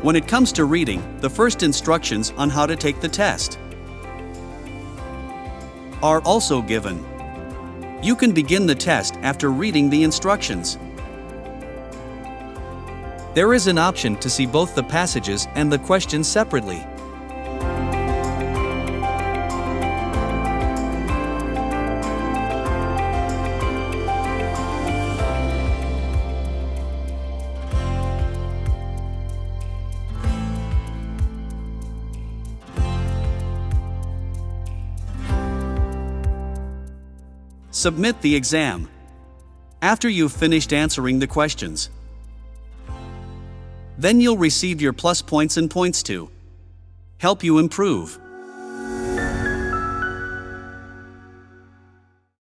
When it comes to reading, the first instructions on how to take the test are also given. You can begin the test after reading the instructions. There is an option to see both the passages and the questions separately. Submit the exam. After you've finished answering the questions, then you'll receive your plus points and points to help you improve.